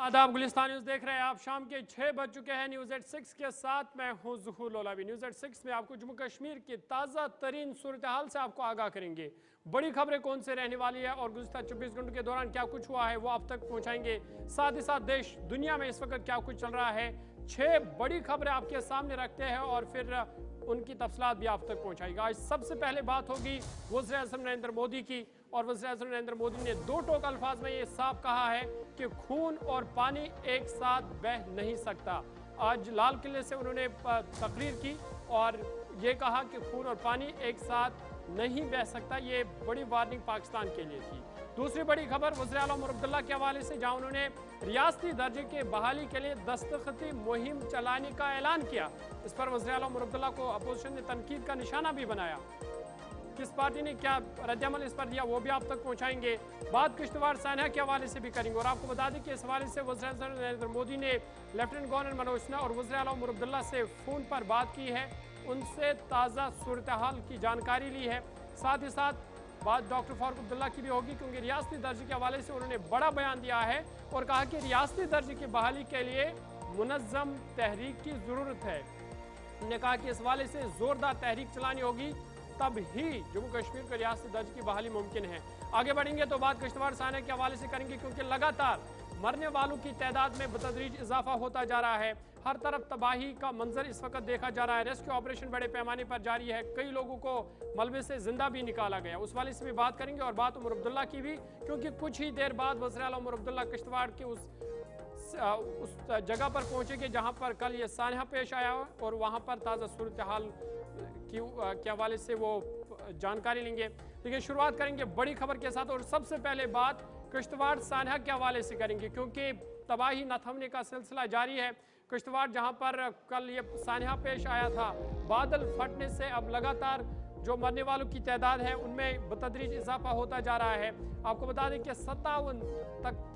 आदाब, गुलिस्तान न्यूज़ देख रहे हैं आप। शाम के 6 बज चुके हैं। न्यूज़ एट 6 के साथ मैं हूं ज़ुहूर लोलावी। न्यूज़ एट 6 में आपको जम्मू कश्मीर की ताज़ा तरीन सूरत हाल से आपको आगाह करेंगे। बड़ी खबरें कौन से रहने वाली है और गुज़िश्ता 24 घंटों के दौरान क्या कुछ हुआ है वो आप तक पहुंचाएंगे। साथ ही साथ देश दुनिया में इस वक्त क्या कुछ चल रहा है, 6 बड़ी खबरें आपके सामने रखते हैं और फिर उनकी तफसीलात भी आप तक पहुंचाएगा। आज सबसे पहले बात होगी वज़ीर-ए-आज़म नरेंद्र मोदी की, और वज़ीर-ए-आज़म नरेंद्र मोदी ने दो टोक अल्फाज में ये साफ कहा है कि खून और पानी एक साथ बह नहीं सकता। आज लाल किले से उन्होंने तकरीर की और ये कहा कि खून और पानी एक साथ नहीं बह सकता। ये बड़ी वार्निंग पाकिस्तान के लिए थी। दूसरी बड़ी खबर वज़ीर-ए-आला उमर अब्दुल्ला के हवाले से, जहां उन्होंने रियासती दर्जे के बहाली के लिए दस्तखती मुहिम चलाने का ऐलान किया। इस पर वज़ीर-ए-आला उमर अब्दुल्ला को अपोजिशन ने तनकीद का निशाना भी बनाया। किस पार्टी ने क्या रद्दअमल इस पर दिया वो भी आप तक पहुंचाएंगे। बात किश्तवाड़ सान्हा के हवाले से भी करेंगे और आपको बता दें कि इस हवाले से वज़ीर-ए-आज़म नरेंद्र मोदी ने लेफ्टिनेंट गवर्नर मनोज सिन्हा और वज़ीर-ए-आला उमर अब्दुल्ला से फ़ोन पर बात की है, उनसे ताज़ा सूरत हाल की जानकारी ली है। साथ ही साथ बात डॉक्टर फारूक अब्दुल्ला की भी होगी, क्योंकि रियासती दर्जे के हवाले से उन्होंने बड़ा बयान दिया है और कहा कि रियासती दर्जे की बहाली के लिए मुनज़्ज़म तहरीक की ज़रूरत है। उन्होंने कहा कि इस हवाले से ज़ोरदार तहरीक चलानी होगी, तब ही जम्मू कश्मीर को रियासती दर्जे की बहाली मुमकिन है। आगे बढ़ेंगे तो बात किश्तवाड़ सान्हा के हवाले से करेंगे, क्योंकि लगातार मरने वालों की तादाद में बतदरीज इजाफा होता जा रहा है। हर तरफ तबाही का मंजर इस वक्त देखा जा रहा है। रेस्क्यू ऑपरेशन बड़े पैमाने पर जारी है। कई लोगों को मलबे से जिंदा भी निकाला गया, उस वाले से भी बात करेंगे। और बात उमर अब्दुल्ला की भी, क्योंकि कुछ ही देर बाद वज़ीर-ए-आला उमर अब्दुल्ला किश्तवाड़ के उस जगह पर पहुंचेंगे जहां पर कल ये सान्हा पेश आया और वहां पर ताज़ा सूरत हाल के हवाले से वो जानकारी लेंगे। लेकिन शुरुआत करेंगे बड़ी खबर के साथ और सबसे पहले बात किश्तवाड़ सान्हा के हवाले से करेंगे, क्योंकि तबाही न थमने का सिलसिला जारी है। किश्तवाड़ जहां पर कल ये सान्हा पेश आया था, बादल फटने से अब लगातार जो मरने वालों की तादाद है उनमें बतदरीज इजाफा होता जा रहा है। आपको बता दें कि 57 तक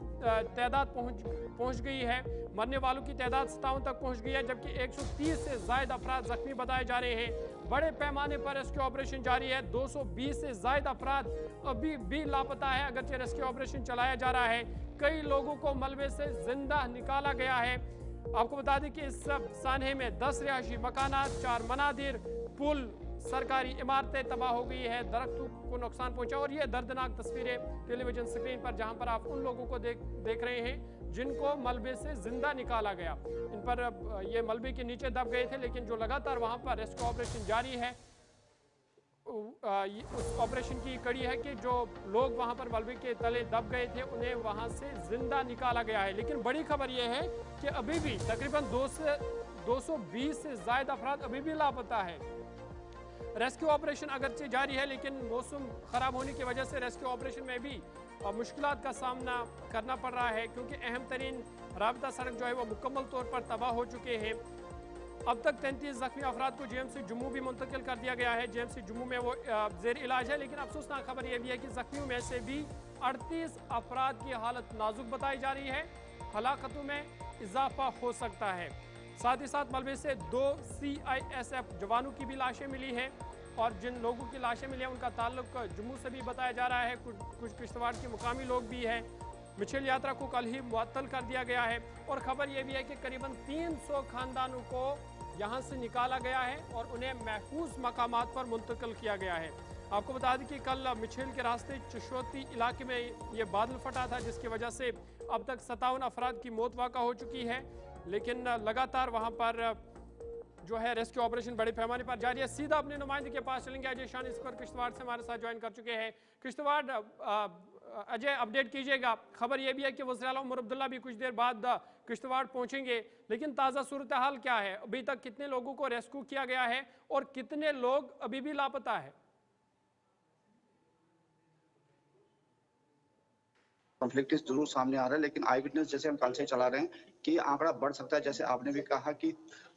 तादाद पहुंच गई है। मरने वालों की तादाद 57 तक पहुंच गई है, जबकि 130 से ज़ायद अफराद जख्मी बताए जा रहे हैं। बड़े पैमाने पर रेस्क्यू ऑपरेशन जारी है। 220 से ज़ायद अफराद अभी भी लापता है, अगरचे रेस्क्यू ऑपरेशन चलाया जा रहा है। कई लोगों को मलबे से जिंदा निकाला गया है। आपको बता दें कि इस सान्हे में 10 रिहायशी मकानात, 4 मनादिर, पुल, सरकारी इमारतें तबाह हो गई है, दरख्तों को नुकसान पहुंचा। और ये दर्दनाक तस्वीरें टेलीविजन स्क्रीन पर जहां पर आप उन लोगों को देख रहे हैं जिनको मलबे से जिंदा निकाला गया। इन पर ये मलबे के नीचे दब गए थे, लेकिन जो लगातार वहां पर रेस्क्यू ऑपरेशन जारी है, उस ऑपरेशन की कड़ी है कि जो लोग वहां पर मलबे के तले दब गए थे उन्हें वहां से जिंदा निकाला गया है। लेकिन बड़ी खबर यह है कि अभी भी तकरीबन 220 से ज़ायद अफराद अभी भी लापता है। रेस्क्यू ऑपरेशन अगरचे जारी है, लेकिन मौसम ख़राब होने की वजह से रेस्क्यू ऑपरेशन में भी मुश्किलात का सामना करना पड़ रहा है, क्योंकि अहम तरीन राबता सड़क जो है वो मुकम्मल तौर पर तबाह हो चुके हैं। अब तक 33 जख्मी अफराद को जेएमसी जम्मू भी मुंतकिल कर दिया गया है। जेएमसी जम्मू में वो जेर इलाज है। लेकिन अफसोसनाक खबर यह भी है कि जख्मियों में से भी 38 अफराद की हालत नाजुक बताई जा रही है। हलाकतों में इजाफा हो सकता है। साथ ही साथ मलबे से 2 CISF जवानों की भी लाशें मिली हैं, और जिन लोगों की लाशें मिली हैं उनका ताल्लुक जम्मू से भी बताया जा रहा है। कुछ किश्तवाड़ के मुकामी लोग भी हैं। मिछेल यात्रा को कल ही मुअत्तल कर दिया गया है। और ख़बर यह भी है कि करीबन 300 खानदानों को यहाँ से निकाला गया है और उन्हें महफूज मकामात पर मुंतकिल किया गया है। आपको बता दें कि कल मिछेल के रास्ते चशोती इलाके में ये बादल फटा था, जिसकी वजह से अब तक 57 अफराद की मौत वाक़ा हो चुकी है। लेकिन लगातार वहाँ पर जो है रेस्क्यू ऑपरेशन बड़े पैमाने पर जारी है। सीधा अपने नुमाइंदे के पास चलेंगे। अजय शान इस पर किश्तवाड़ से हमारे साथ ज्वाइन कर चुके हैं। किश्तवाड़ अजय, अपडेट कीजिएगा। खबर यह भी है कि वज़ीर-ए-आला उमर अब्दुल्ला भी कुछ देर बाद किश्तवाड़ पहुंचेंगे, लेकिन ताज़ा सूरत हाल क्या है? अभी तक कितने लोगों को रेस्क्यू किया गया है और कितने लोग अभी भी लापता है? कॉन्फ्लिक्ट जरूर सामने आ रहा है, लेकिन आई विटनेस जैसे हम कल से चला रहे हैं कि आंकड़ा बढ़ सकता है। जैसे आपने भी कहा कि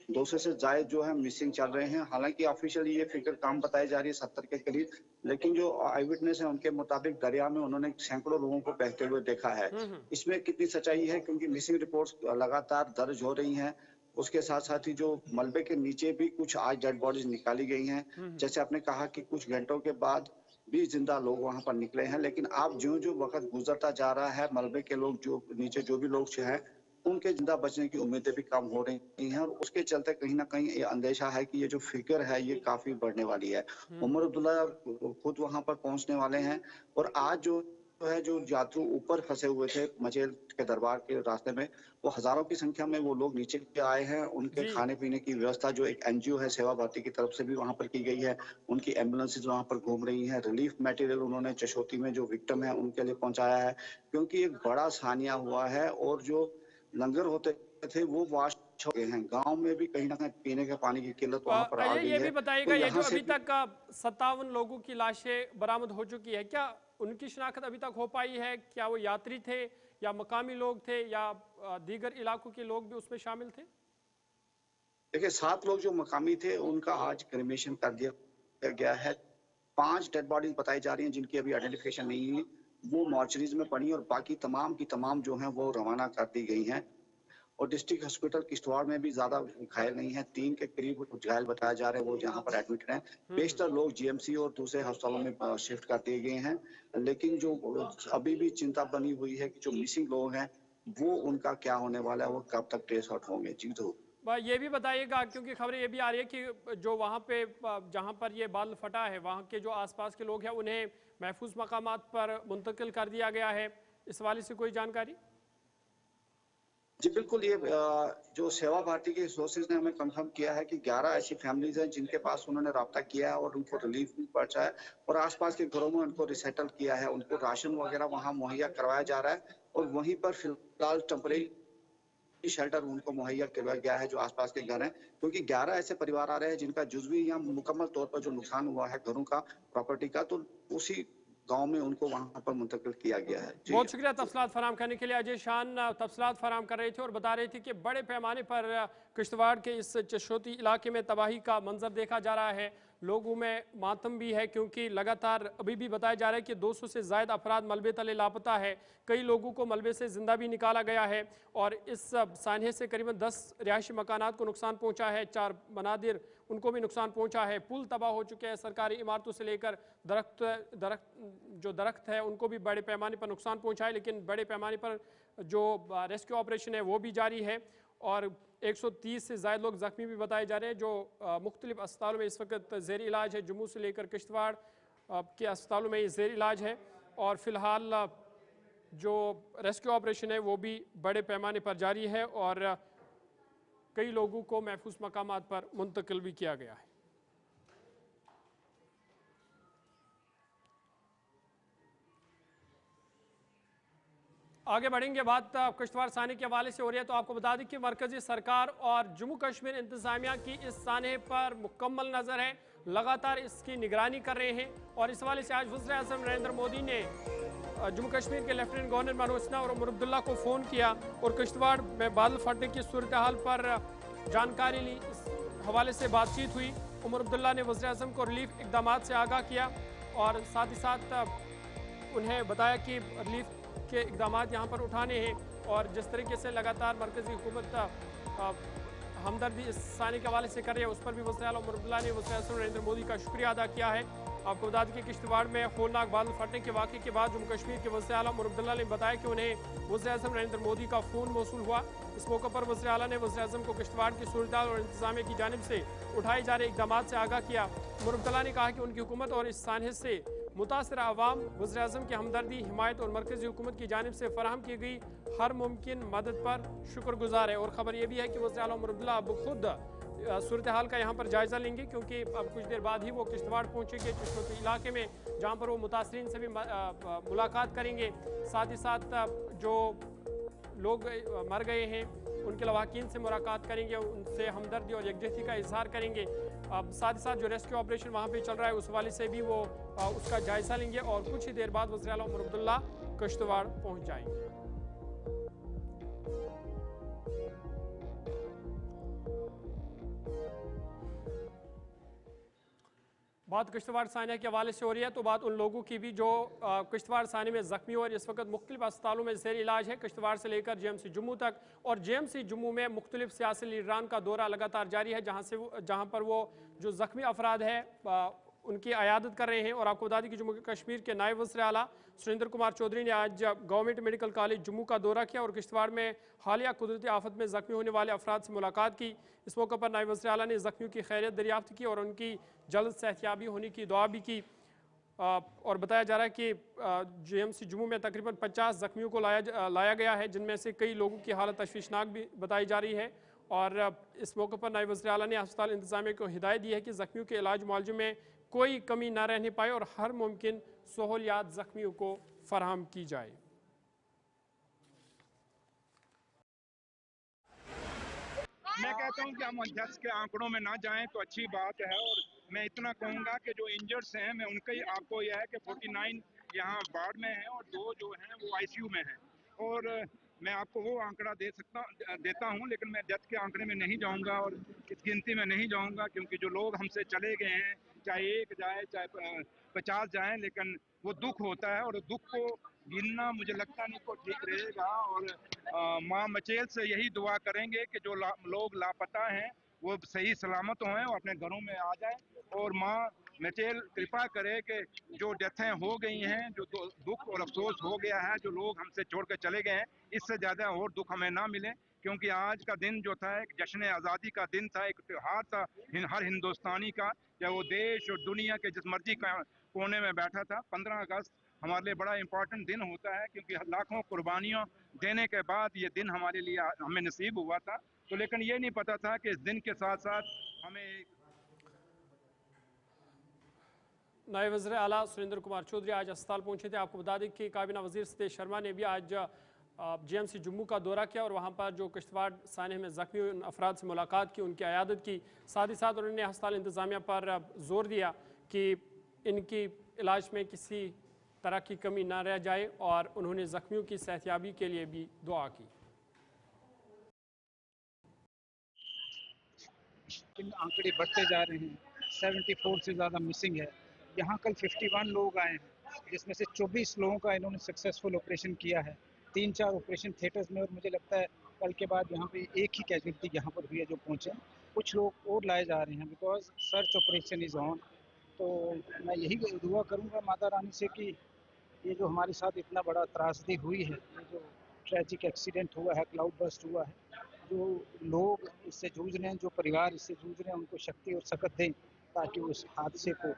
200 से ज्यादा जो है मिसिंग चल रहे हैं। हालांकि ऑफिशियली ये फिगर कम बताई जा रही है, 70 के करीब, लेकिन जो आई विटनेस है उनके मुताबिक दरिया में उन्होंने सैकड़ों लोगों को बहते हुए देखा है। इसमें कितनी सच्चाई है, क्योंकि मिसिंग रिपोर्ट्स लगातार दर्ज हो रही हैं। उसके साथ साथ ही जो मलबे के नीचे भी कुछ आज डेड बॉडीज निकाली गई हैं। जैसे आपने कहा कि कुछ घंटों के बाद भी जिंदा लोग वहां पर निकले हैं, लेकिन अब जो जो वक्त गुजरता जा रहा है, मलबे के लोग जो नीचे जो भी लोग हैं उनके जिंदा बचने की उम्मीदें भी कम हो रही हैं और उसके चलते कहीं ना कहीं ये अंदेशा है कि ये जो फिगर है ये काफी बढ़ने वाली है। उमर अब्दुल्ला खुद वहां पर पहुंचने वाले हैं और आज जो यात्रु ऊपर फंसे हुए थे मचेल के दरबार के रास्ते में, वो हजारों की संख्या में वो लोग नीचे के आए हैं। उनके जी। खाने पीने की व्यवस्था जो एक एनजीओ है सेवा भारती की तरफ से भी वहां पर की गई है। उनकी एम्बुलेंसेज वहां पर घूम रही हैं। रिलीफ मटेरियल उन्होंने चशोती में जो विक्टिम है उनके लिए पहुंचाया है, क्योंकि एक बड़ा सानिया हुआ है और जो लंगर होते थे वो वाश हो गए हैं। गांव में भी कहीं ना कहीं पीने के पानी की किल्लत वहां पर आ गई ये भी है, तो बताइएगा, ये जो यहाँ से अभी भी तक 57 लोगों की लाशें बरामद हो चुकी है, क्या उनकी शिनाख्त अभी तक हो पाई है? क्या वो यात्री थे या मकामी लोग थे या दीगर इलाकों के लोग भी उसमें शामिल थे? देखिए 7 लोग जो मकामी थे उनका आज क्रिमेशन कर दिया गया है। 5 डेड बॉडीज बताई जा रही हैं जिनकी अभी आइडेंटिफिकेशन नहीं हुई, वो मॉर्चरीज में पड़ी और बाकी तमाम की तमाम जो हैं वो रवाना कर दी गई हैं। और डिस्ट्रिक्ट हॉस्पिटल किश्तवाड़ में भी ज्यादा घायल नहीं है, 3 के करीब घायल बताया जा रहे हैं, वो यहाँ पर एडमिट हैं। बेशतर लोग जीएमसी और दूसरे अस्पतालों में शिफ्ट कर दिए गए हैं, लेकिन जो अभी भी चिंता बनी हुई है कि जो मिसिंग लोग हैं वो उनका क्या होने वाला है, वो कब तक ट्रेस आउट होंगे। जी तो ये भी बताइएगा, क्योंकि खबरें ये भी आ रही है कि जो वहाँ पे जहाँ पर ये बाल फटा है वहाँ के जो आसपास के लोग हैं उन्हें महफूज मकामात पर मुंतकिल कर दिया गया है। इस वाले से कोई जानकारी? जी बिल्कुल, ये जो सेवा भारती के सोर्सेज ने हमें कंफर्म किया है कि 11 ऐसी फैमिलीज हैं जिनके पास उन्होंने राब्ता किया है और उनको रिलीफ भी पहुंचा है और आसपास के घरों में उनको रिसेटल किया है। उनको राशन वगैरह वहां मुहैया करवाया जा रहा है और वहीं पर फिलहाल टेम्परेरी शेल्टर उनको मुहैया करवाया गया है जो आसपास के घर हैं, क्योंकि 11 ऐसे परिवार आ रहे हैं जिनका जुजवी या मुकम्मल तौर पर जो नुकसान हुआ है घरों का, प्रॉपर्टी का, तो उसी गांव में उनको वहां पर मुंतकिल किया गया है। जी बहुत शुक्रिया तफसलात फराम करने के लिए। अजय शान तफसलात फराम कर रहे थे और बता रहे थे कि बड़े पैमाने पर किश्तवाड़ के इस चशोती इलाके में तबाही का मंजर देखा जा रहा है। लोगों में मातम भी है, क्योंकि लगातार अभी भी बताया जा रहा है कि 200 से ज़ायद अफराद मलबे तले लापता है। कई लोगों को मलबे से ज़िंदा भी निकाला गया है और इस सानहे से करीबन 10 रिहायशी मकानात को नुकसान पहुँचा है। 4 मनादिर उनको भी नुकसान पहुँचा है। पुल तबाह हो चुके हैं। सरकारी इमारतों से लेकर दरख्त है उनको भी बड़े पैमाने पर नुकसान पहुँचा है, लेकिन बड़े पैमाने पर जो रेस्क्यू ऑपरेशन है वो भी जारी है और 130 से ज़ायद लोग ज़ख्मी भी बताए जा रहे हैं जो मुख्तलिफ अस्पतालों में इस वक्त ज़ेर इलाज है। जम्मू से लेकर किश्तवाड़ के अस्पतालों में ये ज़ेर इलाज है और फ़िलहाल जो रेस्क्यू ऑपरेशन है वो भी बड़े पैमाने पर जारी है और कई लोगों को महफूज मकामात पर मुंतकिल भी किया गया है। आगे बढ़ेंगे, बात किश्तवाड़ साने के हवाले से हो रही है तो आपको बता दें कि मरकजी सरकार और जम्मू कश्मीर इंतजामिया की इस साने पर मुकम्मल नज़र है, लगातार इसकी निगरानी कर रहे हैं और इस हवाले से आज वज़ीर आज़म नरेंद्र मोदी ने जम्मू कश्मीर के लेफ्टिनेंट गवर्नर मनोज सिन्हा और उमर अब्दुल्ला को फ़ोन किया और किश्तवाड़ में बादल फटने की सूरत हाल पर जानकारी ली। इस हवाले से बातचीत हुई। उमर अब्दुल्ला ने वज़ीर आज़म को रिलीफ इकदाम से आगाह किया और साथ ही साथ उन्हें बताया कि रिलीफ के इकदाम यहाँ पर उठाने हैं और जिस तरीके से लगातार मरकजी हुकूमत हमदर्दी इस साने के हवाले से कर रही है उस पर भी वज़ीर आला उमर अब्दुल्ला ने वज़ीर आज़म नरेंद्र मोदी का शुक्रिया अदा किया है। आपको बता दें कि किश्तवाड़ में होलनाक बादल फटने के वाक़े के बाद जम्मू कश्मीर के वज़ीर आला उमर अब्दुल्ला ने बताया कि उन्हें वज़ीर आज़म नरेंद्र मोदी का फ़ोन मौसूल हुआ। इस मौके पर वज़ीर आला ने वज़ीर आज़म को किश्तवाड़ की सूरत और इंतजामिया की जानिब से उठाए जा रहे इकदाम से आगाह किया। उमर अब्दुल्ला ने कहा कि उनकी हुकूमत और इस सानहे से मुतासर आवाम वज़ीर आज़म की हमदर्दी, हिमायत और मरकज़ी हुकूमत की जानिब से फराहम की गई हर मुमकिन मदद पर शुक्रगुजार है। और ख़बर यह भी है कि वज़ीर आला उमर अब्दुल्ला अब खुद सूरत हाल का यहाँ पर जायज़ा लेंगे, क्योंकि अब कुछ देर बाद ही वो किश्तवाड़ पहुँचेंगे चशोती इलाके में, जहाँ पर वो मुतासरीन से भी मुलाकात करेंगे। साथ ही साथ जो लोग मर गए हैं उनके लवाकिन से मुलाकात करेंगे, उनसे हमदर्दी और यकजहती का इजहार करेंगे। साथ ही साथ जो रेस्क्यू ऑपरेशन वहाँ पे चल रहा है उस वाले से भी वो उसका जायज़ा लेंगे और कुछ ही देर बाद वज़ीर आला उमर अब्दुल्ला किश्तवाड़ पहुँच जाएंगे। बात किश्तवाड़ साने के हवाले से हो रही है तो बात उन लोगों की भी जो किश्तवाड़ साने में ज़ख्मी और इस वक्त मुख्तलिफ अस्पतालों में ज़ेर इलाज है। किश्तवाड़ से लेकर जेएमसी जम्मू तक और जेएमसी जम्मू में मुख्तलिफ सियासी लीडरान का दौरा लगातार जारी है, जहाँ पर वो जो ज़ख्मी अफराद है उनकी अयादत कर रहे हैं। और आपको बता दें कि जम्मू कश्मीर के नायब वज़ीर आला सुरेंद्र कुमार चौधरी ने आज गवर्नमेंट मेडिकल कॉलेज जम्मू का दौरा किया और किश्तवाड़ में हालिया कुदरती आफत में ज़ख्मी होने वाले अफराद से मुलाकात की। इस मौके पर नायब वज़ीर आला ने ज़ख्मियों की खैरियत दरियाफ्त की और उनकी जल्द सेहतयाबी होने की दुआ भी की। और बताया जा रहा है कि जेएमसी जम्मू में तकरीबन 50 ज़ख्मियों को लाया गया है, जिनमें से कई लोगों की हालत तशवीशनाक भी बताई जा रही है। और इस मौके पर नायब वज़ीर आला ने अस्पताल इंतज़ामिया को हिदायत दी है कि ज़ख्मियों के इलाज मुआलजे में कोई कमी ना रहने पाए और हर मुमकिन सहूलियात ज़ख्मियों को फराहम की जाए। मैं कहता हूं कि हम जज के आंकड़ों में ना जाएं तो अच्छी बात है। और मैं इतना कहूंगा कि जो इंजर्ड्स हैं, मैं उनका ही आपको यह है कि 49 यहाँ वार्ड में हैं और 2 जो हैं वो आईसीयू में हैं। और मैं आपको वो आंकड़ा देता हूं, लेकिन मैं जज के आंकड़े में नहीं जाऊंगा और इस गिनती में नहीं जाऊंगा, क्योंकि जो लोग हमसे चले गए हैं, चाहे 1 जाए चाहे 50 जाएं, लेकिन वो दुख होता है और दुख को गिनना मुझे लगता नहीं को ठीक रहेगा। और माँ मचेल से यही दुआ करेंगे कि जो लोग लापता हैं वो सही सलामत हों और अपने घरों में आ जाएं। और माँ मचेल कृपा करे कि जो डेथें हो गई हैं, जो दुख और अफसोस हो गया है, जो लोग हमसे छोड़ कर चले गए हैं, इससे ज़्यादा और दुख हमें ना मिले। क्योंकि आज का दिन जो था एक जश्न आज़ादी का दिन था, एक त्यौहार था हर हिंदुस्तानी का, चाहे वो देश और दुनिया के जिस मर्जी कोने में बैठा था। 15 अगस्त हमारे लिए बड़ा इंपॉर्टेंट दिन होता है, क्योंकि लाखों कुर्बानियों देने के बाद ये दिन हमारे लिए हमें नसीब हुआ था। तो लेकिन ये नहीं पता था कि इस दिन के साथ साथ हमें नायब वज़ीर आला सुरेंद्र कुमार चौधरी आज अस्पताल पहुंचे थे। आपको बता दें कि काबीना वज़ीर सतीश शर्मा ने भी आज जेएमसी जम्मू का दौरा किया और वहां पर जो किश्तवाड़ सानह में ज़ख्मी उन अफराद से मुलाकात की, उनकी अयादत की। साथ ही साथ उन्होंने अस्पताल इंतज़ामिया पर जोर दिया कि इनकी इलाज में किसी तरह की कमी ना रह जाए और उन्होंने ज़ख्मियों की सेहतयाबी के लिए भी दुआ की। आंकड़े बढ़ते जा रहे हैं, 74 से ज़्यादा मिसिंग है। यहाँ कल 51 लोग आए हैं, जिसमें से 24 लोगों का इन्होंने सक्सेसफुल ऑपरेशन किया है। 3-4 ऑपरेशन थिएटर्स में, और मुझे लगता है कल के बाद यहाँ पे एक ही कैजुअल्टी यहाँ पर हुई है जो पहुँचे। कुछ लोग और लाए जा रहे हैं because search operation is on. तो मैं यही दुआ करूँगा माता रानी से कि ये जो हमारे साथ इतना बड़ा त्रासदी हुई है, ये जो ट्रैजिक एक्सीडेंट हुआ है, क्लाउड बर्स्ट हुआ है, जो लोग इससे जूझ रहे हैं, जो परिवार इससे जूझ रहे हैं, उनको शक्ति और सकत दें ताकि उस हादसे को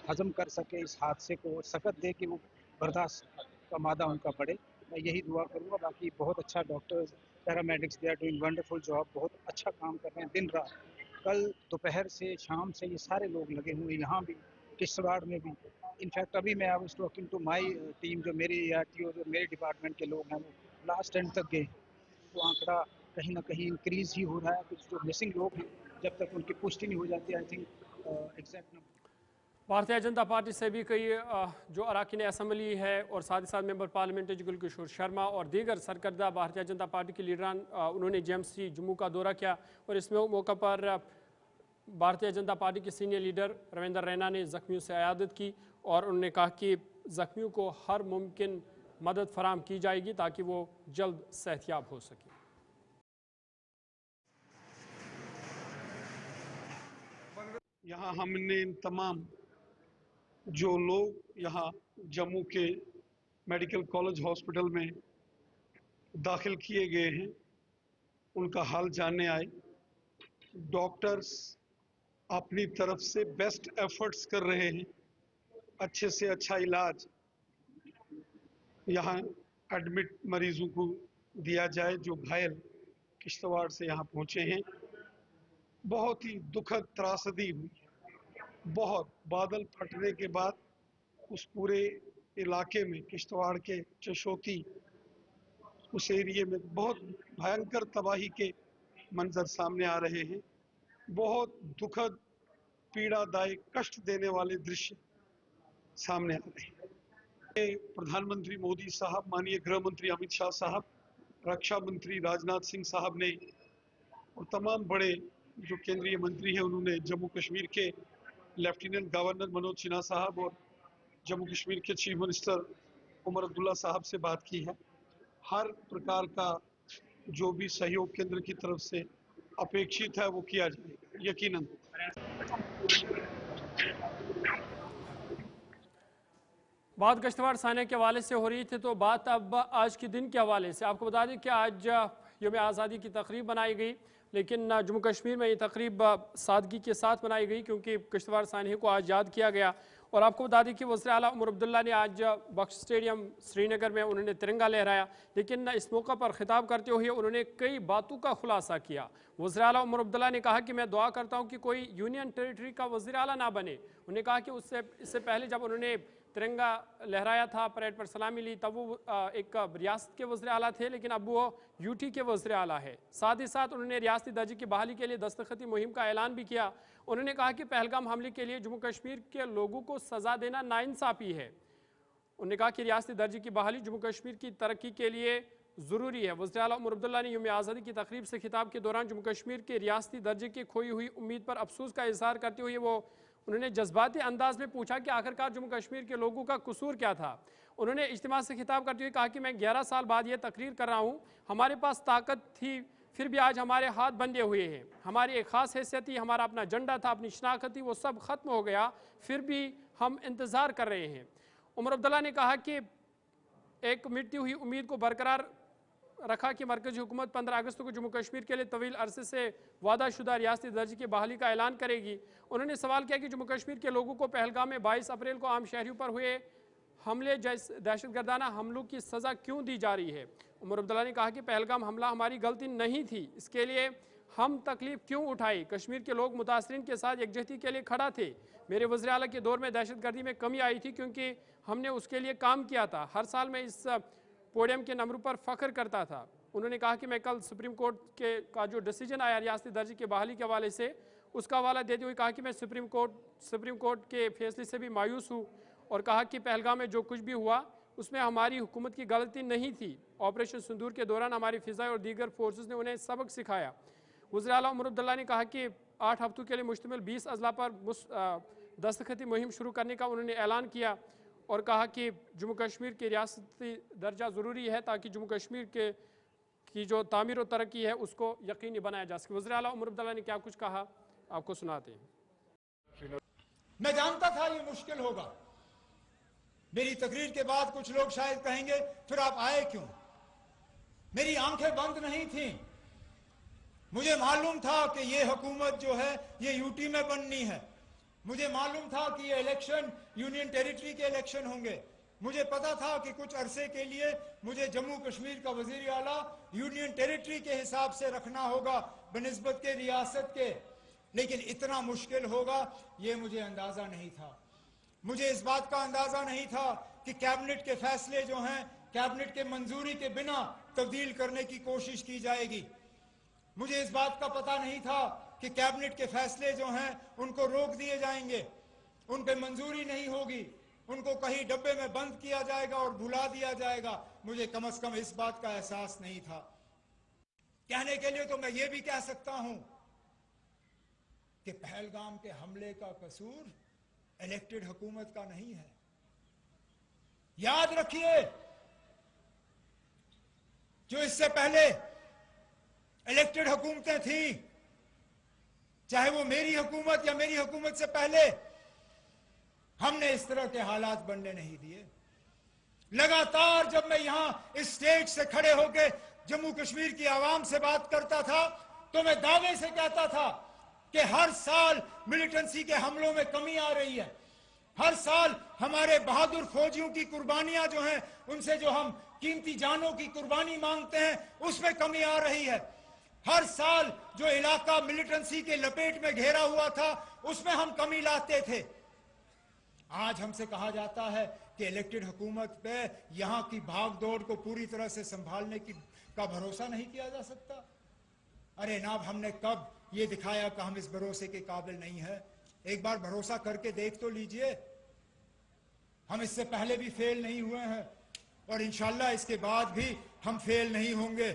हजम कर सके, इस हादसे को सकत दे कि वो बर्दाश्त का मादा उनका बढ़े। मैं यही दुआ करूँगा। बाकी बहुत अच्छा doctors, paramedics, they are doing wonderful job, बहुत अच्छा काम कर रहे हैं दिन रात। कल दोपहर से शाम से ये सारे लोग लगे हुए, यहाँ भी किश्तवाड़ में भी। इनफैक्ट अभी मैं I was talking to my team, जो मेरी आरटीओ, जो मेरे डिपार्टमेंट के लोग हैं, वो लास्ट एंड तक गए। तो आंकड़ा कहीं ना कहीं इंक्रीज ही हो रहा है। कुछ जो मिसिंग लोग हैं, जब तक उनकी पुष्टि नहीं हो जाती, I think exact number. Bharatiya Janata party से भी कई जो अरकान असम्बली है और साथ ही साथ मेंबर पार्लियामेंट जुगल किशोर शर्मा और दीगर सरकर्दा भारतीय जनता पार्टी के लीडरान उन्होंने जेएमसी जम्मू का दौरा किया। और इस मौका पर भारतीय जनता पार्टी के सीनियर लीडर रविंदर रैना ने ज़ख्मियों से अयादत की और उन्होंने कहा कि ज़ख्मियों को हर मुमकिन मदद फराहम की जाएगी ताकि वो जल्द सेहतयाब हो सके। यहाँ हमने इन तमाम जो लोग यहाँ जम्मू के मेडिकल कॉलेज हॉस्पिटल में दाखिल किए गए हैं, उनका हाल जानने आए। डॉक्टर्स अपनी तरफ से बेस्ट एफर्ट्स कर रहे हैं, अच्छे से अच्छा इलाज यहाँ एडमिट मरीजों को दिया जाए जो घायल किश्तवाड़ से यहाँ पहुँचे हैं। बहुत ही दुखद त्रासदी हुई, बहुत बादल फटने के बाद उस पूरे इलाके में, किश्तवाड़ के चशोती उस एरिए में बहुत भयंकर तबाही के मंजर सामने आ रहे हैं। बहुत दुखद, पीड़ादायक, कष्ट देने वाले दृश्य सामने आ रहे हैं। प्रधानमंत्री मोदी साहब, माननीय गृह मंत्री अमित शाह साहब, रक्षा मंत्री राजनाथ सिंह साहब ने और तमाम बड़े जो केंद्रीय मंत्री हैं, उन्होंने जम्मू कश्मीर के लेफ्टिनेंट गवर्नर मनोज सिन्हा साहब और जम्मू कश्मीर के चीफ मिनिस्टर उमर अब्दुल्ला साहब से बात की है। हर प्रकार का जो भी सहयोग केंद्र की तरफ से अपेक्षित है वो किया जाएगा यकीनन। बात गश्तवाड़ सानिया के हवाले से हो रही थी, तो बात अब आज के दिन के हवाले से आपको बता दें कि आज यौम आज़ादी की तकरीब बनाई गई, लेकिन जम्मू कश्मीर में ये तकरीब सादगी के साथ मनाई गई क्योंकि गश्तवाड़ सानिया को आज याद किया गया। और आपको बता दें कि वज़ीर आला उमर अब्दुल्ला ने आज बख्श स्टेडियम श्रीनगर में उन्होंने तिरंगा लहराया, लेकिन इस मौका पर खिताब करते हुए उन्होंने कई बातों का खुलासा किया। वज़ीर आला उमर अब्दुल्ला ने कहा कि मैं दुआ करता हूँ कि कोई यूनियन टेरिटरी का वज़ीर आला ना बने। उन्होंने कहा कि इससे पहले जब उन्होंने तिरंगा लहराया था, परेड पर सलामी ली, तब वो एक रियासत के वज़ीर आला थे, लेकिन अब वो यूटी के वज़ीर आला है। साथ ही साथ उन्होंने रियासती दर्जे की बहाली के लिए दस्तखती मुहिम का ऐलान भी किया। उन्होंने कहा कि पहलगाम हमले के लिए जम्मू कश्मीर के लोगों को सज़ा देना नाइंसाफ़ी है। उन्होंने कहा कि रियासती दर्जे की बहाली जम्मू कश्मीर की तरक्की के लिए ज़रूरी है। वज़ीर आला उमर अब्दुल्ला ने यौम आज़ादी की तकरीब से खिताब के दौरान जम्मू कश्मीर के रियासती दर्जे की खोई हुई उम्मीद पर अफसोस का इजहार करते हुए उन्होंने जज्बाती अंदाज में पूछा कि आखिरकार जम्मू कश्मीर के लोगों का कसूर क्या था। उन्होंने इज्तिमा से खिताब करते हुए कहा कि मैं 11 साल बाद ये तकरीर कर रहा हूँ, हमारे पास ताकत थी फिर भी आज हमारे हाथ बंधे हुए हैं। हमारी एक ख़ास हैसियत थी, हमारा अपना झंडा था, अपनी शनाख्त थी, वो सब ख़त्म हो गया, फिर भी हम इंतज़ार कर रहे हैं। उमर अब्दुल्ला ने कहा कि एक मिटती हुई उम्मीद को बरकरार रखा कि मरकज़ी हुकूमत 15 अगस्त को जम्मू कश्मीर के लिए तवील अरसे से वादाशुदा रियासती दर्जे की बहाली का ऐलान करेगी। उन्होंने सवाल किया कि जम्मू कश्मीर के लोगों को पहलगाम में 22 अप्रैल को आम शहरियों पर हुए हमले जैसे दहशतगर्दाना हमलों की सज़ा क्यों दी जा रही है। उमर अब्दुल्ला ने कहा कि पहलगाम हमला हमारी गलती नहीं थी, इसके लिए हम तकलीफ क्यों उठाई। कश्मीर के लोग मुतासरीन के साथ यकजहती के लिए खड़ा थे। मेरे वज़ीर आला के दौर में दहशतगर्दी में कमी आई थी क्योंकि हमने उसके लिए काम किया था। हर साल मैं इस पोडियम के नंबरों पर फ़ख्र करता था। उन्होंने कहा कि मैं कल सुप्रीम कोर्ट का जो डिसीजन आया रियासती दर्जे की बहाली के हवाले से, उसका हवाला देते हुए कहा कि मैं सुप्रीम कोर्ट के फैसले से भी मायूस हूँ और कहा कि पहलगाम में जो कुछ भी हुआ उसमें हमारी हुकूमत की गलती नहीं थी। ऑपरेशन सिंदूर के दौरान हमारी फ़िज़ा और दीगर फोर्सेस ने उन्हें सबक सिखाया। वज़ीर आला उमर अब्दुल्ला ने कहा कि 8 हफ्तों के लिए मुश्तमिल 20 अजला पर दस्तखती मुहिम शुरू करने का उन्होंने ऐलान किया और कहा कि जम्मू कश्मीर के रियासती दर्जा ज़रूरी है ताकि जम्मू कश्मीर की जो तामीर और तरक्की है उसको यकीनी बनाया जा सके। वज़ीर आला उमर अब्दुल्ला ने क्या कुछ कहा, आपको सुनाते हैं। मैं जानता था ये मुश्किल होगा। मेरी तकरीर के बाद कुछ लोग शायद कहेंगे फिर आप आए क्यों। मेरी आंखें बंद नहीं थीं। मुझे मालूम था कि ये हुकूमत जो है ये यूटी में बननी है। मुझे मालूम था कि ये इलेक्शन यूनियन टेरिटरी के इलेक्शन होंगे। मुझे पता था कि कुछ अरसे के लिए मुझे जम्मू कश्मीर का वजीर आला यूनियन टेरिटरी के हिसाब से रखना होगा बनिस्बत के रियासत के, लेकिन इतना मुश्किल होगा ये मुझे अंदाजा नहीं था। मुझे इस बात का अंदाजा नहीं था कि कैबिनेट के फैसले जो हैं कैबिनेट के मंजूरी के बिना तब्दील करने की कोशिश की जाएगी। मुझे इस बात का पता नहीं था कि कैबिनेट के फैसले जो हैं उनको रोक दिए जाएंगे, उन पे मंजूरी नहीं होगी, उनको कहीं डब्बे में बंद किया जाएगा और भुला दिया जाएगा। मुझे कम से कम इस बात का एहसास नहीं था। कहने के लिए तो मैं ये भी कह सकता हूं कि पहलगाम के हमले का कसूर इलेक्टेड हुकूमत का नहीं है। याद रखिए, जो इससे पहले इलेक्टेड हुकूमतें थी, चाहे वो मेरी हुकूमत या मेरी हुकूमत से पहले, हमने इस तरह के हालात बनने नहीं दिए। लगातार जब मैं यहां इस स्टेज से खड़े होकर जम्मू कश्मीर की आवाम से बात करता था तो मैं दावे से कहता था कि हर साल मिलिटेंसी के हमलों में कमी आ रही है। हर साल हमारे बहादुर फौजियों की कुर्बानियां जो हैं, उनसे जो हम कीमती जानों की कुर्बानी मांगते हैं, उसमें कमी आ रही है। हर साल जो इलाका मिलिटेंसी के लपेट में घेरा हुआ था उसमें हम कमी लाते थे। आज हमसे कहा जाता है कि इलेक्टेड हुकूमत पे यहां की भागदौड़ को पूरी तरह से संभालने का भरोसा नहीं किया जा सकता। अरे नाब, हमने कब ये दिखाया कि हम इस भरोसे के काबिल नहीं है? एक बार भरोसा करके देख तो लीजिए। हम इससे पहले भी फेल नहीं हुए हैं और इंशाल्लाह इसके बाद भी हम फेल नहीं होंगे।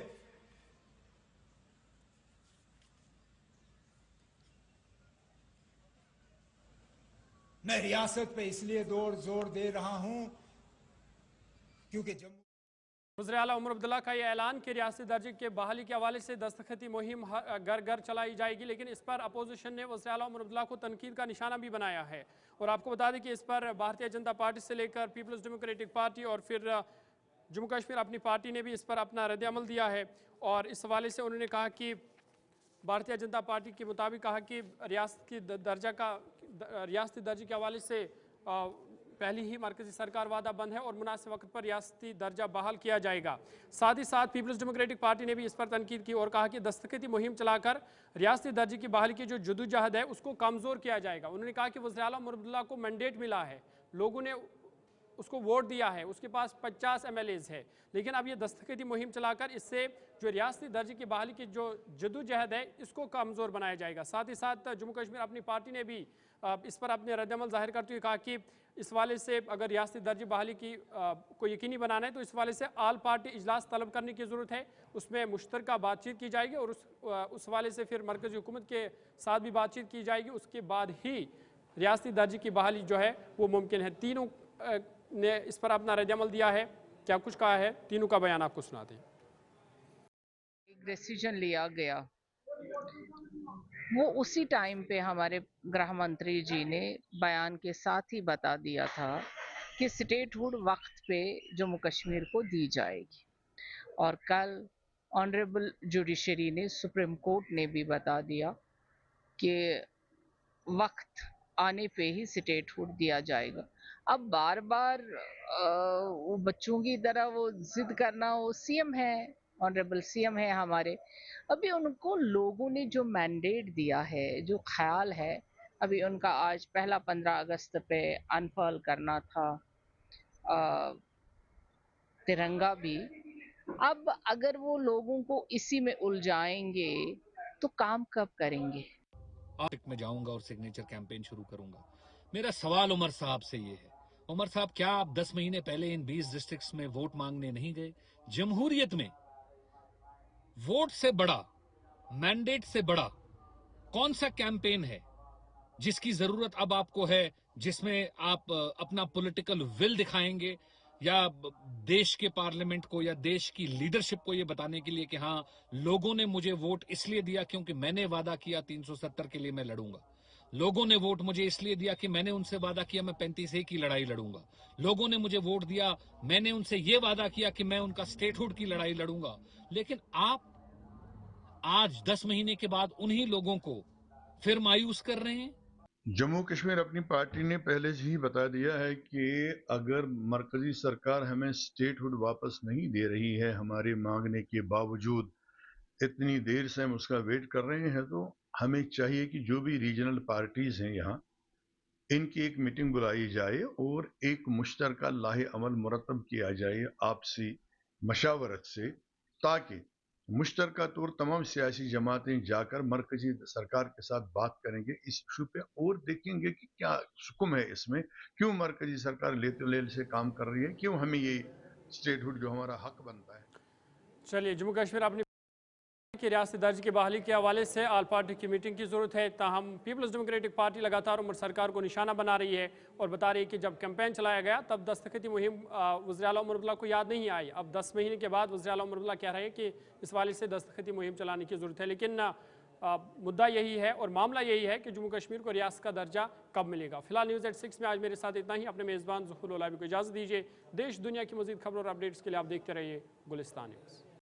मैं रियासत पे इसलिए जोर दे रहा हूं क्योंकि जम्मू वज़ीर आला उमर अब्दुल्ला का यह ऐलान कि रियासती दर्जे के बहाली के हवाले से दस्तखती मुहिम घर घर चलाई जाएगी, लेकिन इस पर अपोजिशन ने वज़ीर आला उमर अब्दुल्ला को तनकीद का निशाना भी बनाया है। और आपको बता दें कि इस पर भारतीय जनता पार्टी से लेकर पीपल्स डेमोक्रेटिक पार्टी और फिर जम्मू कश्मीर अपनी पार्टी ने भी इस पर अपना रद्द-ए-अमल दिया है। और इस हवाले से उन्होंने कहा कि भारतीय जनता पार्टी के मुताबिक कहा कि रियासती दर्जे के हवाले से पहली ही मरकजी सरकार वादा बंद है और मुनासिब वक्त पर रियासती दर्जा बहाल किया जाएगा। साथ ही साथ पीपल्स डेमोक्रेटिक पार्टी ने भी इस पर तनकीद की और कहा कि दस्तखती मुहिम चलाकर रियासती दर्जे की बहाली की जो जदोजहद है उसको कमज़ोर किया जाएगा। उन्होंने कहा कि वज़ीर आला उमर अब्दुल्ला को मैंडेट मिला है, लोगों ने उसको वोट दिया है, उसके पास 50 MLAs है, लेकिन अब ये दस्तखती मुहिम चलाकर इससे जो रियासती दर्जे की बहाली की जो जदोजहद है इसको कमज़ोर बनाया जाएगा। साथ ही साथ जम्मू कश्मीर अपनी पार्टी ने भी इस पर अपने रद्द-ए-अमल जाहिर करते हुए कहा कि इस वाले से अगर रियासती दर्जे बहाली की को यकीनी बनाना है तो इस वाले से आल पार्टी इजलास तलब करने की ज़रूरत है, उसमें मुश्तरका बातचीत की जाएगी और उस वाले से फिर मरकज़ी हुकूमत के साथ भी बातचीत की जाएगी। उसके बाद ही रियासती दर्जे की बहाली जो है वो मुमकिन है। तीनों ने इस पर अपना रद्द-ए-अमल दिया है। क्या कुछ कहा है, तीनों का बयान आपको सुनाते हैं। एक डिसीजन लिया गया, वो उसी टाइम पे हमारे गृह मंत्री जी ने बयान के साथ ही बता दिया था कि स्टेटहुड वक्त पे जम्मू कश्मीर को दी जाएगी। और कल ऑनरेबल जुडिशरी ने, सुप्रीम कोर्ट ने भी बता दिया कि वक्त आने पे ही स्टेटहुड दिया जाएगा। अब बार बार वो बच्चों की तरह वो जिद करना, वो सीएम है, ऑनरेबल सीएम है हमारे, अभी उनको लोगों ने जो मैंडेट दिया है, जो ख्याल है, अभी उनका आज पहला 15 अगस्त पे अनफर्ल करना था तिरंगा भी। अब अगर वो लोगों को इसी में उलझाएंगे तो काम कब करेंगे? में जाऊंगा और सिग्नेचर कैंपेन शुरू करूंगा। मेरा सवाल उमर साहब से ये है, उमर साहब क्या आप 10 महीने पहले इन 20 डिस्ट्रिक्ट्स में वोट मांगने नहीं गए? जमहूरियत में वोट से बड़ा, मैंडेट से बड़ा कौन सा कैंपेन है जिसकी जरूरत अब आपको है, जिसमें आप अपना पॉलिटिकल विल दिखाएंगे या देश के पार्लियामेंट को या देश की लीडरशिप को यह बताने के लिए कि हाँ, लोगों ने मुझे वोट इसलिए दिया क्योंकि मैंने वादा किया 370 के लिए मैं लड़ूंगा, लोगों ने वोट मुझे इसलिए दिया कि मैंने उनसे वादा किया मैं 35A की लड़ाई लड़ूंगा, लोगों ने मुझे वोट दिया, मैंने उनसे यह वादा किया कि मैं उनका स्टेटहुड की लड़ाई लड़ूंगा। लेकिन आप आज 10 महीने के बाद उन्हीं लोगों को फिर मायूस कर रहे हैं। जम्मू कश्मीर अपनी पार्टी ने पहले से ही बता दिया है कि अगर मरकजी सरकार हमें स्टेटहुड वापस नहीं दे रही है, हमारे मांगने के बावजूद इतनी देर से हम उसका वेट कर रहे हैं, तो हमें चाहिए कि जो भी रीजनल पार्टीज हैं यहाँ, इनकी एक मीटिंग बुलाई जाए और एक मुश्तरका लाहे अमल मुरतब किया जाए आपसी मशावरत से, ताकि मुश्तरका तौर तमाम सियासी जमातें जाकर मरकजी सरकार के साथ बात करेंगे इस इशू पे और देखेंगे कि क्या हुक्म है इसमें, क्यों मरकजी सरकार लेते से काम कर रही है, क्यों हमें ये स्टेटहुड जो हमारा हक बनता है। चलिए, जम्मू कश्मीर अपनी कि रियासती दर्जे की बहाली के हवाले से आल पार्टी की मीटिंग की ज़रूरत है, ताहम पीपल्स डेमोक्रेटिक पार्टी लगातार उमर सरकार को निशाना बना रही है और बता रही है कि जब कैंपेन चलाया गया तब दस्तखती मुहिम वज़ीर आला उमर अब्दुल्ला को याद नहीं आई। अब 10 महीने के बाद वज़ीर आला उमर अब्दुल्ला कह रहे हैं कि इस वाले से दस्तखती मुहिम चलाने की ज़रूरत है। लेकिन मुद्दा यही है और मामला यही है कि जम्मू कश्मीर को रियासत का दर्जा कब मिलेगा। फिलहाल न्यूज़ एट 6 में आज मेरे साथ इतना ही। अपने मेज़बान ज़ुहूर ओलाबी को इजाज़त दीजिए। देश दुनिया की मज़ीद खबरों और अपडेट्स के लिए आप देखते रहिए गुलिस्तान न्यूज़।